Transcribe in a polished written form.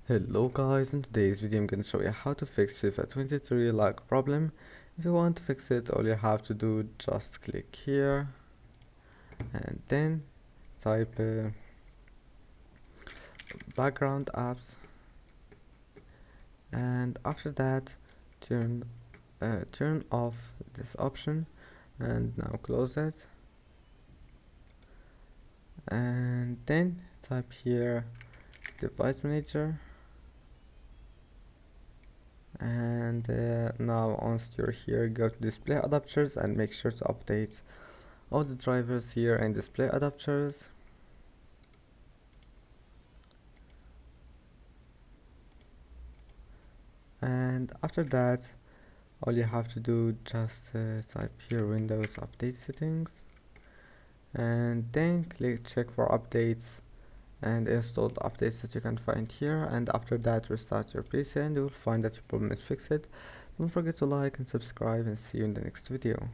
Hello guys, in today's video I'm going to show you how to fix FIFA 23 lag problem. If you want to fix it, all you have to do just click here and then type background apps, and after that turn off this option and now close it, and then type here device manager, and now once you're here, go to display adapters and make sure to update all the drivers here and display adapters. And after that, all you have to do just type here Windows update settings, and then click check for updates and install the updates that you can find here, and after that restart your PC and you will find that your problem is fixed. Don't forget to like and subscribe, and see you in the next video.